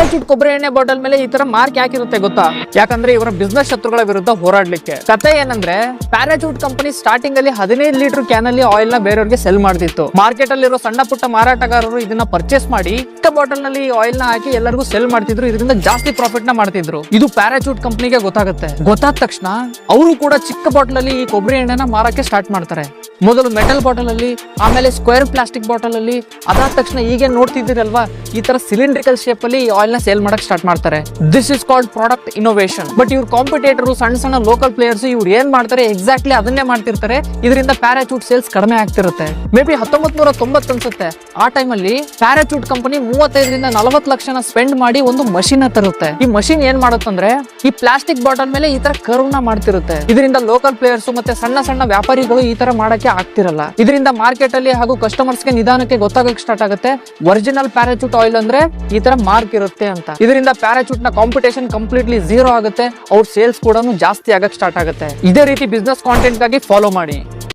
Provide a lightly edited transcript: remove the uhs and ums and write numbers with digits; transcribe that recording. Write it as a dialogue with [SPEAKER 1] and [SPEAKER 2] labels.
[SPEAKER 1] Parachute ಕೊಬ್ಬರಿ ಎಣ್ಣೆ bottle ಮೇಲೆ ಈ ತರ ಮಾರ್ಕ್ ಯಾಕಿರುತ್ತೆ ಗೊತ್ತಾ? ಯಾಕಂದ್ರೆ ಇವರ ಬಿಸ್ನೆಸ್ ಶತ್ರುಗಳ ವಿರುದ್ಧ ಹೋರಾಡ್ಲಿಕ್ಕೆ. ಕತೆ ಏನಂದ್ರೆ ಪ್ಯಾರಾಚೂಟ್ ಕಂಪನಿ ಸ್ಟಾರ್ಟಿಂಗ್ ಅಲ್ಲಿ 15 ಲೀಟರ್ ಕ್ಯಾನ್ ಅಲ್ಲಿ ಆಯಿಲ್ ನ ಬೇರೆಯವ್ರಿಗೆ ಸೆಲ್ ಮಾಡ್ತಿತ್ತು. ಮಾರ್ಕೆಟ್ ಅಲ್ಲಿರೋ ಸಣ್ಣ ಪುಟ್ಟ ಮಾರಾಟಗಾರರು ಇದನ್ನ ಪರ್ಚೇಸ್ ಮಾಡಿ ಚಿಕ್ಕ ಬಾಟಲ್ ನಲ್ಲಿ ಆಯಿಲ್ ನ ಹಾಕಿ ಎಲ್ಲರಿಗೂ ಸೆಲ್ ಮಾಡ್ತಿದ್ರು. ಇದರಿಂದ ಜಾಸ್ತಿ ಪ್ರಾಫಿಟ್ ನ ಮಾಡ್ತಿದ್ರು. ಇದು ಪ್ಯಾರಾಚೂಟ್ ಕಂಪನಿಗೆ ಗೊತ್ತಾಗುತ್ತೆ. ಗೊತ್ತಾದ ತಕ್ಷಣ ಅವರು ಕೂಡ ಚಿಕ್ಕ ಬಾಟಲ್ ಅಲ್ಲಿ ಈ ಕೊಬ್ಬರಿ ಎಣ್ಣೆನ ಮಾರಕ್ಕೆ ಸ್ಟಾರ್ಟ್ ಮಾಡ್ತಾರೆ. ಮೊದಲು ಮೆಟಲ್ ಬಾಟಲ್ ಅಲ್ಲಿ, ಆಮೇಲೆ ಸ್ಕ್ವೇರ್ ಪ್ಲಾಸ್ಟಿಕ್ ಬಾಟಲ್ ಅಲ್ಲಿ, ಅದಾದ ತಕ್ಷಣ ಈಗ ನೋಡ್ತಿದ್ದೀರಲ್ವಾ ಈ ತರ ಸಿಲಿಂಡ್ರಿಕಲ್ ಶೇಪ್ ಅಲ್ಲಿ ಆಯಿಲ್ ನ ಸೇಲ್ ಮಾಡಕ್ ಸ್ಟಾರ್ಟ್ ಮಾಡ್ತಾರೆ. This is called product innovation. But ಇವ್ರ ಕಾಂಪಿಟೇಟರ್ ಸಣ್ಣ ಸಣ್ಣ ಲೋಕಲ್ ಪ್ಲೇಯರ್ಸ್ ಇವ್ರು ಏನ್ ಮಾಡ್ತಾರೆ ಎಕ್ಸಾಕ್ಟ್ಲಿ ಅದನ್ನೇ ಮಾಡ್ತಿರ್ತಾರೆ. ಇದರಿಂದ ಪ್ಯಾರಾಚೂಟ್ ಸೇಲ್ಸ್ ಕಡಿಮೆ ಆಗ್ತಿರುತ್ತೆ. ಮೇ ಬಿ 1990 ಅನ್ಸುತ್ತೆ. ಆ ಟೈಮ್ ಅಲ್ಲಿ ಪ್ಯಾರಾಚೂಟ್ ಕಂಪನಿ 35 ರಿಂದ 40 ಲಕ್ಷನ ಸ್ಪೆಂಡ್ ಮಾಡಿ ಒಂದು ಮಷೀನ್ ತರುತ್ತೆ. ಈ ಮಷೀನ್ ಏನ್ ಮಾಡುತ್ತಂದ್ರೆ ಈ ಪ್ಲಾಸ್ಟಿಕ್ ಬಾಟಲ್ ಮೇಲೆ ಈ ತರ ಕರ್ವ್ ನ ಮಾಡ್ತಿರುತ್ತೆ. ಇದರಿಂದ ಲೋಕಲ್ ಪ್ಲೇಯರ್ಸ್ ಮತ್ತೆ ಸಣ್ಣ ಸಣ್ಣ ವ್ಯಾಪಾರಿಗಳು ಈ ತರ ಮಾಡಕ್ಕೆ ಆಗ್ತಿರಲ್ಲ. ಇದರಿಂದ ಮಾರ್ಕೆಟ್ ಅಲ್ಲಿ ಹಾಗೂ ಕಸ್ಟಮರ್ಸ್ ಗೆ ನಿಧಾನಕ್ಕೆ ಗೊತ್ತಾಗಕ್ಕೆ ಸ್ಟಾರ್ಟ್ ಆಗುತ್ತೆ ಒರಿಜಿನಲ್ ಪ್ಯಾರಾಚೂಟ್ ಆಯಿಲ್ ಅಂದ್ರೆ ಈ ತರ ಮಾರ್ಕ್ ಇರುತ್ತೆ ಅಂತ. ಇದರಿಂದ ಪ್ಯಾರಾಚೂಟ್ ನ ಕಾಂಪಿಟೇಷನ್ ಕಂಪ್ಲೀಟ್ಲಿ ಝೀರೋ ಆಗುತ್ತೆ. ಅವ್ರ ಸೇಲ್ಸ್ ಕೂಡ ಜಾಸ್ತಿ ಆಗಕ್ಕೆ ಸ್ಟಾರ್ಟ್ ಆಗುತ್ತೆ. ಇದೇ ರೀತಿ ಬಿಸ್ನೆಸ್ ಕಾಂಟೆಂಟ್ ಗಾಗಿ ಫಾಲೋ ಮಾಡಿ.